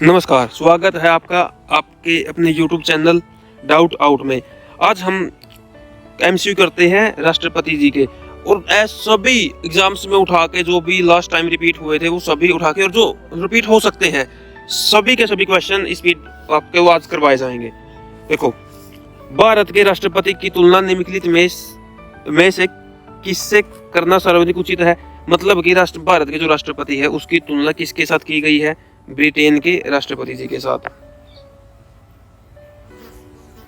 नमस्कार, स्वागत है आपका आपके अपने YouTube चैनल डाउट आउट में। आज हम एमसीक्यू करते हैं राष्ट्रपति जी के, और सभी एग्जाम्स में उठा के जो भी लास्ट टाइम रिपीट हुए थे वो सभी उठा के, और जो रिपीट हो सकते हैं सभी के सभी क्वेश्चन इस आपके आज करवाए जाएंगे। देखो, भारत के राष्ट्रपति की तुलना निम्नलिखित में से किससे करना सर्वाधिक उचित है? मतलब कि भारत के जो राष्ट्रपति है उसकी तुलना किसके साथ की गई है? ब्रिटेन के राष्ट्रपति जी के साथ।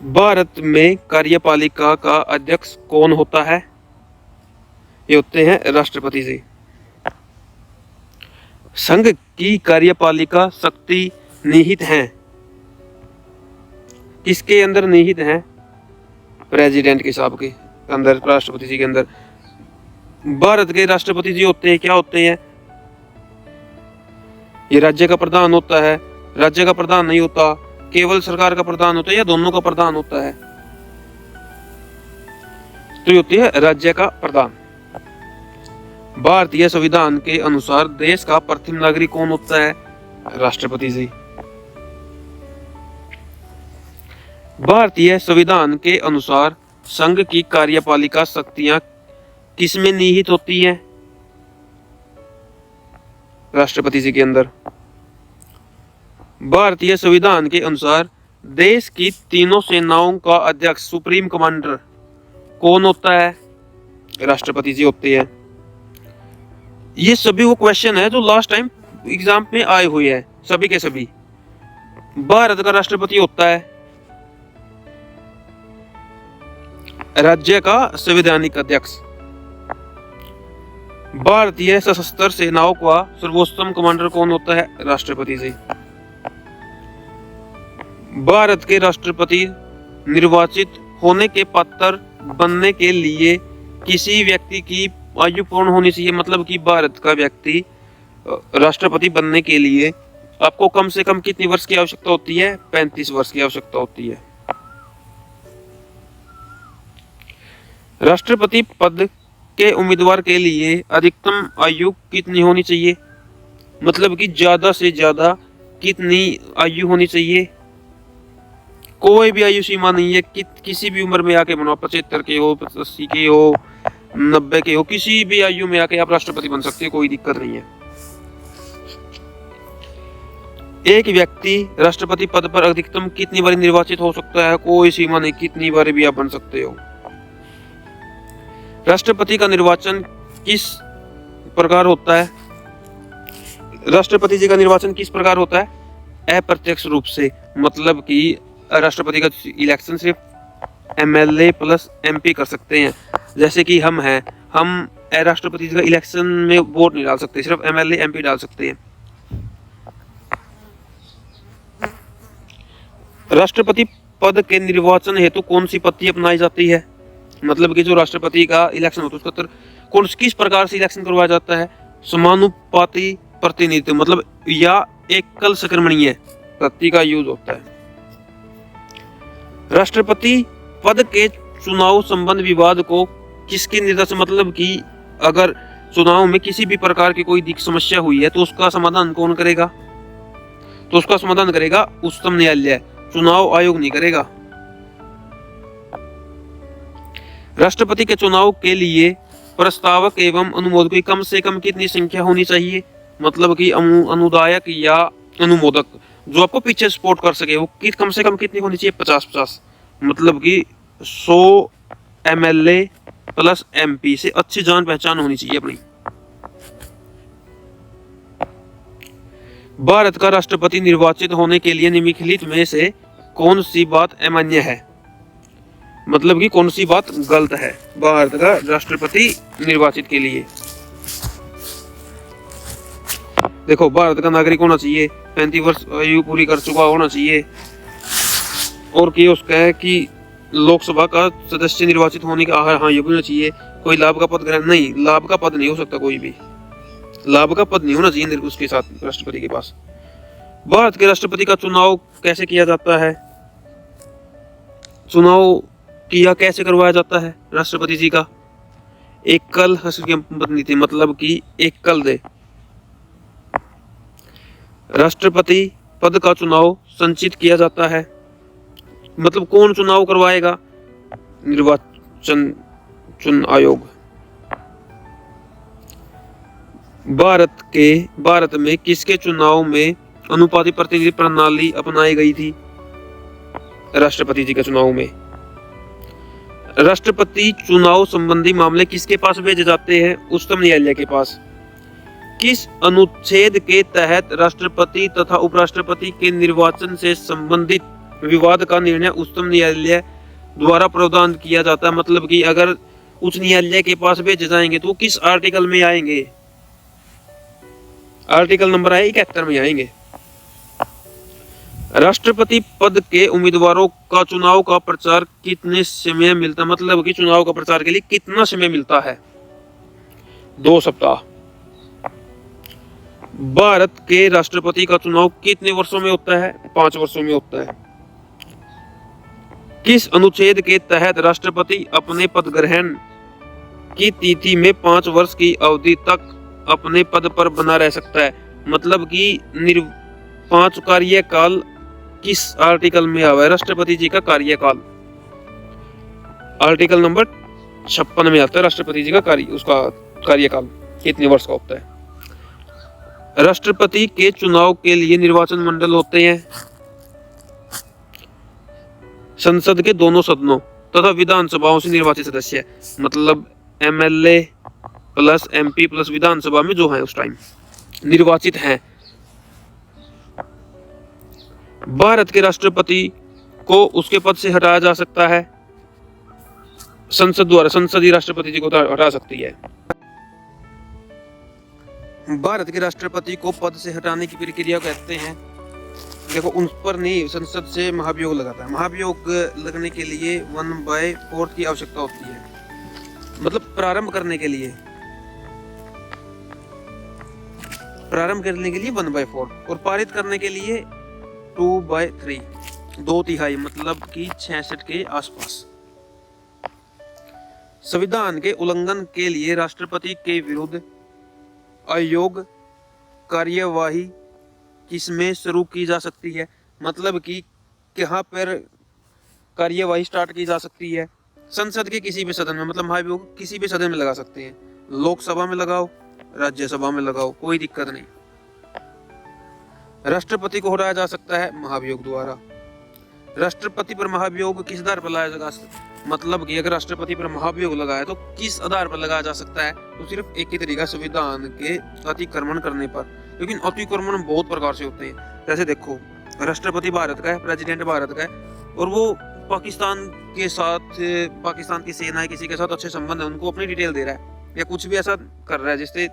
भारत में कार्यपालिका का अध्यक्ष कौन होता है? ये होते हैं राष्ट्रपति जी। संघ की कार्यपालिका शक्ति निहित है किसके अंदर निहित है? प्रेसिडेंट के साहब के अंदर, राष्ट्रपति जी के अंदर। भारत के राष्ट्रपति जी होते हैं, क्या होते हैं? ये राज्य का प्रधान होता है, राज्य का प्रधान नहीं होता, केवल सरकार का प्रधान होता है, या दोनों का प्रधान होता है? तो ये होती है राज्य का प्रधान। भारतीय संविधान के अनुसार देश का प्रथम नागरिक कौन होता है? राष्ट्रपति जी। भारतीय संविधान के अनुसार संघ की कार्यपालिका शक्तियां किसमें निहित होती हैं? राष्ट्रपति जी के अंदर। भारतीय संविधान के अनुसार देश की तीनों सेनाओं का अध्यक्ष, सुप्रीम कमांडर कौन होता है? राष्ट्रपति जी होते हैं। ये सभी वो क्वेश्चन है जो लास्ट टाइम एग्जाम में आए हुए हैं, सभी के सभी। भारत का राष्ट्रपति होता है राज्य का संवैधानिक अध्यक्ष। भारतीय सशस्त्र सेनाओं का सर्वोच्चतम कमांडर कौन होता है? राष्ट्रपति जी। भारत के राष्ट्रपति निर्वाचित होने के पात्र बनने के लिए किसी व्यक्ति की आयु पूर्ण होनी चाहिए। मतलब कि भारत का व्यक्ति राष्ट्रपति बनने के लिए आपको कम से कम कितनी वर्ष की आवश्यकता होती है? 35 वर्ष की आवश्यकता होती है। राष्ट्रपति पद के उम्मीदवार के लिए अधिकतम आयु कितनी होनी चाहिए? मतलब कि ज्यादा से ज्यादा कितनी आयु होनी चाहिए? कोई भी आयु सीमा नहीं है, किसी भी उम्र में आके बनो, 75 के हो, 80 के हो, 90 के हो, किसी भी आयु में आके आप राष्ट्रपति बन सकते हो, कोई दिक्कत नहीं है। एक व्यक्ति राष्ट्रपति पद पर अधिकतम कितनी बार निर्वाचित हो सकता है? कोई सीमा नहीं, कितनी बार भी आप बन सकते हो। राष्ट्रपति का निर्वाचन किस प्रकार होता है? राष्ट्रपति जी का निर्वाचन किस प्रकार होता है? अप्रत्यक्ष रूप से। मतलब कि राष्ट्रपति का इलेक्शन सिर्फ एमएलए प्लस एमपी कर सकते हैं। जैसे कि हम हैं, हम राष्ट्रपति जी का इलेक्शन में वोट नहीं डाल सकते, सिर्फ एमएलए एमपी डाल सकते हैं। राष्ट्रपति पद के निर्वाचन हेतु कौन सी पद्धति अपनाई जाती है? मतलब कि जो राष्ट्रपति का इलेक्शन होता है उसका किस प्रकार से इलेक्शन करवाया जाता है? समानुपाती प्रतिनिधित्व, मतलब या एकल संक्रमणीय पद्धति का यूज होता है। राष्ट्रपति पद के चुनाव संबंध विवाद को किसके निर्देशन, मतलब कि अगर चुनाव में किसी भी प्रकार की कोई समस्या हुई है तो उसका समाधान कौन करेगा? तो उसका समाधान करेगा उच्चतम न्यायालय, चुनाव आयोग नहीं करेगा। राष्ट्रपति के चुनाव के लिए प्रस्तावक एवं अनुमोदक की कम से कम कितनी संख्या होनी चाहिए? मतलब कि अनुदायक या अनुमोदक जो आपको पीछे सपोर्ट कर सके, वो कम से कम कितनी होनी चाहिए? 50-50। मतलब कि 100 एमएलए प्लस एमपी से अच्छी जान पहचान होनी चाहिए अपनी। भारत का राष्ट्रपति निर्वाचित होने के लिए निम्नलिखित में से कौन सी बात अमान्य है? मतलब कि कौन सी बात गलत है भारत का राष्ट्रपति निर्वाचित के लिए? देखो, भारत का नागरिक होना चाहिए, 35 वर्ष आयु पूरी कर चुका होना चाहिए, और कि उसका है कि लोकसभा का सदस्य निर्वाचित होने का हाँ ये भी होना चाहिए। कोई लाभ का पद ग्रहण नहीं, लाभ का पद नहीं हो सकता, कोई भी लाभ का पद नहीं होना चाहिए उसके साथ राष्ट्रपति के पास। भारत के राष्ट्रपति का चुनाव कैसे किया जाता है? चुनाव किया कैसे करवाया जाता है राष्ट्रपति जी का? एकल प्रतिनिधि, मतलब कि एकल दे। राष्ट्रपति पद का चुनाव संचित किया जाता है? मतलब कौन चुनाव करवाएगा? निर्वाचन चुन आयोग। भारत में किसके चुनाव में अनुपातिक प्रतिनिधि प्रणाली अपनाई गई थी? राष्ट्रपति जी के चुनाव में। राष्ट्रपति चुनाव संबंधी मामले किसके पास भेजे जाते हैं? उच्चतम न्यायालय के पास। किस अनुच्छेद के तहत राष्ट्रपति तथा उपराष्ट्रपति के निर्वाचन से संबंधित विवाद का निर्णय उच्चतम न्यायालय द्वारा प्रावधान किया जाता है? मतलब कि अगर उच्च न्यायालय के पास भेजे जाएंगे तो किस आर्टिकल में आएंगे? आर्टिकल नंबर है 71 में आएंगे। राष्ट्रपति पद के उम्मीदवारों का चुनाव का प्रचार कितने समय मिलता है? मतलब कि चुनाव का प्रचार के लिए कितना समय मिलता है? 2 सप्ताह। भारत के राष्ट्रपति का चुनाव कितने वर्षों में होता है? 5 वर्षों में होता है। किस अनुच्छेद के तहत राष्ट्रपति अपने पद ग्रहण की तिथि में 5 वर्ष की अवधि तक अपने पद पर बना रह सकता है? मतलब कि 5 कार्यकाल किस आर्टिकल में आवा है? राष्ट्रपति जी का कार्यकाल आर्टिकल नंबर 56 में आता है। राष्ट्रपति जी का कार्यकाल कितने वर्ष का होता है? राष्ट्रपति के चुनाव के लिए निर्वाचन मंडल होते हैं संसद के दोनों सदनों तथा विधानसभाओं से निर्वाचित सदस्य, मतलब एमएलए प्लस एमपी प्लस विधानसभा में जो है उस टाइम निर्वाचित हैं। भारत के राष्ट्रपति को उसके पद से हटाया जा सकता है संसद द्वारा। संसद ही राष्ट्रपति जी को हटा सकती है। भारत के राष्ट्रपति को पद से हटाने की प्रक्रिया कहते हैं, देखो उन पर नहीं, संसद से महाभियोग लगाता है। महाभियोग लगने के लिए 1/4 की आवश्यकता होती है, मतलब प्रारंभ करने के लिए 1/4 और पारित करने के लिए 2/3, 2/3, मतलब कि 66 के आसपास। संविधान के उल्लंघन के लिए राष्ट्रपति के विरुद्ध आयोग कार्यवाही किसमें शुरू की जा सकती है? मतलब कि कहाँ पर कार्यवाही स्टार्ट की जा सकती है? संसद के किसी भी सदन में, मतलब महाभियोग किसी भी सदन में लगा सकते हैं। लोकसभा में लगाओ, राज्यसभा में लगाओ, कोई दिक्कत नहीं। राष्ट्रपति को हटाया जा सकता है महाभियोग द्वारा। राष्ट्रपति पर महाभियोग किस आधार पर लगाया जा सकता है? मतलब कि अगर राष्ट्रपति पर महाभियोग लगाया तो किस आधार पर लगाया जा सकता है? तो सिर्फ एक ही तरीका, संविधान के अतिक्रमण करने पर। लेकिन अतिक्रमण बहुत प्रकार से होते हैं। जैसे देखो, राष्ट्रपति भारत का है, प्रेसिडेंट भारत का है, और वो पाकिस्तान के साथ, पाकिस्तान की सेना है, किसी के साथ अच्छे संबंध है, उनको अपनी डिटेल दे रहा है या कुछ भी ऐसा कर रहा है जिससे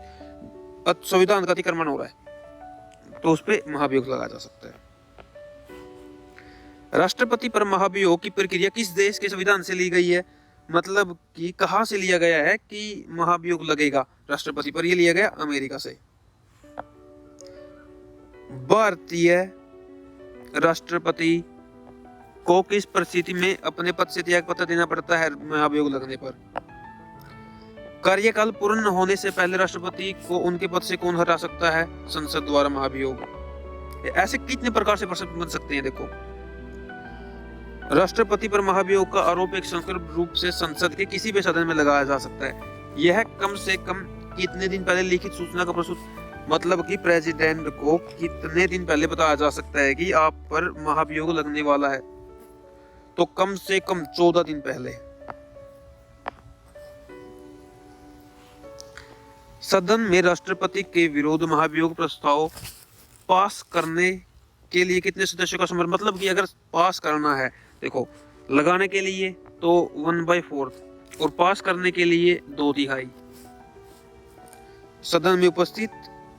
संविधान का अतिक्रमण हो रहा है, तो उस पर महाभियोग लगाया जा सकता है। राष्ट्रपति पर महाभियोग की प्रक्रिया किस देश के संविधान से ली गई है? मतलब कि कहां से लिया गया है कि महाभियोग लगेगा राष्ट्रपति पर? यह लिया गया अमेरिका से। भारतीय राष्ट्रपति को किस परिस्थिति में अपने पद से त्याग पत्र देना पड़ता है महाभियोग लगने पर? कार्यकाल पूर्ण होने से पहले राष्ट्रपति को उनके पद से कौन हटा सकता है? संसद द्वारा महाभियोग। ऐसे कितने प्रकार से प्रश्न बन सकते हैं। देखो, राष्ट्रपति पर महाभियोग का आरोप एक संकल्प रूप से संसद के किसी भी सदन में लगाया जा सकता है। यह कम से कम कितने दिन पहले लिखित सूचना का प्रस्तुत, मतलब कि प्रेसिडेंट को कितने दिन पहले बताया जा सकता है कि आप पर महाभियोग लगने वाला है? तो कम से कम 14 दिन पहले। सदन में राष्ट्रपति के विरुद्ध महाभियोग प्रस्ताव पास करने के लिए कितने सदस्यों का समर्थन? मतलब कि अगर पास करना है, देखो, लगाने के लिए तो 1/4 और पास करने के लिए 2/3। सदन में उपस्थित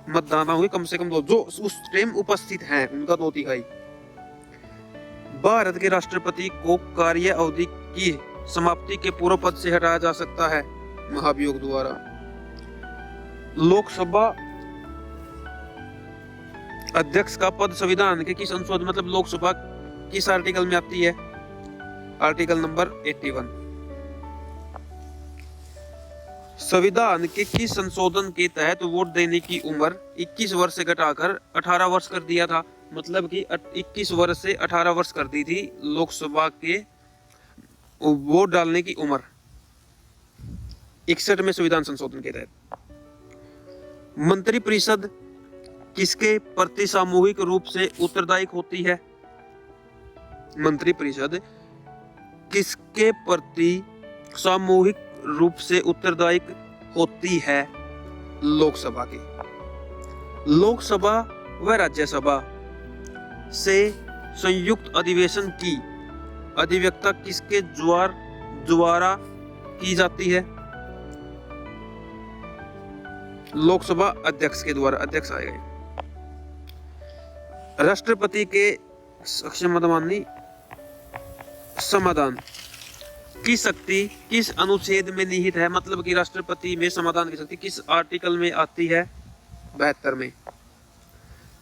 मतदाता हुए कम से कम 2, जो उस टाइम उपस्थित हैं उनका 2/3। भारत के राष्ट्रपति को कार्य अवधि की समाप्ति के पूर्व पद से हटाया जा सकता है महाभियोग द्वारा। लोकसभा अध्यक्ष का पद संविधान के किस अनुच्छेद, मतलब लोकसभा किस आर्टिकल में आती है? Article number 81। संविधान के किस संशोधन के तहत वोट देने की उम्र 21 वर्ष से घटाकर 18 वर्ष कर दिया था? मतलब कि 21 वर्ष से 18 वर्ष कर दी थी लोकसभा के वोट डालने की उम्र 61 में संविधान संशोधन के तहत। मंत्रिपरिषद किसके प्रति सामूहिक रूप से उत्तरदायी होती है? मंत्रिपरिषद किसके प्रति सामूहिक रूप से उत्तरदायी होती है? लोकसभा की। लोकसभा व राज्यसभा से संयुक्त अधिवेशन की अधिवक्ता किसके द्वारा की जाती है? लोकसभा अध्यक्ष के द्वारा। अध्यक्ष आएगा। राष्ट्रपति के समाधान की शक्ति किस अनुच्छेद में निहित है? मतलब कि राष्ट्रपति में समाधान की शक्ति किस आर्टिकल में आती है? 72 में।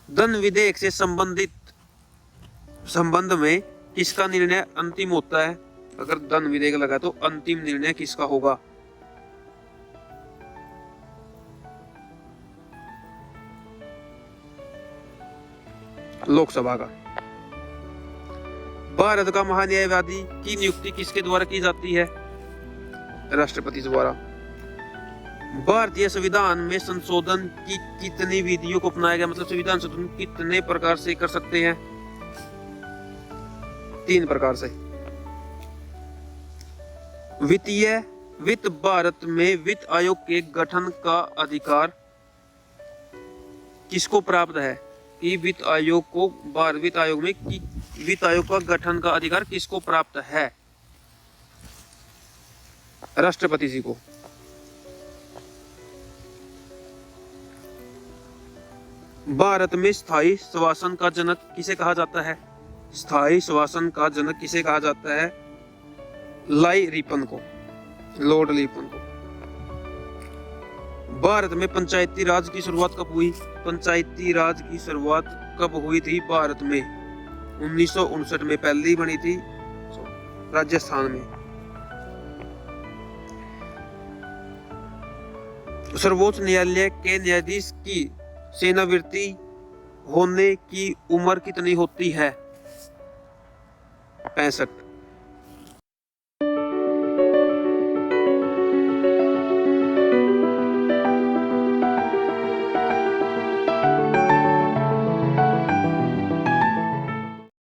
धन विधेयक से संबंध में किसका निर्णय अंतिम होता है? अगर धन विधेयक लगा तो अंतिम निर्णय किसका होगा? लोकसभा का। भारत का महान्यायवादी की नियुक्ति किसके द्वारा की जाती है? राष्ट्रपति द्वारा। भारतीय संविधान में संशोधन की कितनी विधियों को अपनाया गया? मतलब संविधान संशोधन कितने प्रकार से कर सकते हैं? 3 प्रकार से। वित्त भारत में वित्त आयोग के गठन का अधिकार किसको प्राप्त है? कि वित्त आयोग का गठन का अधिकार किसको प्राप्त है? राष्ट्रपति जी को। भारत में स्थायी शासन का जनक किसे कहा जाता है? स्थायी शासन का जनक किसे कहा जाता है? लॉर्ड रिपन को। भारत में पंचायती राज की शुरुआत कब हुई? पंचायती राज की शुरुआत कब हुई थी भारत में? 1959 में पहली बनी थी राजस्थान में। सर्वोच्च न्यायालय के न्यायाधीश की सेवानिवृत्ति होने की उम्र कितनी होती है? 65।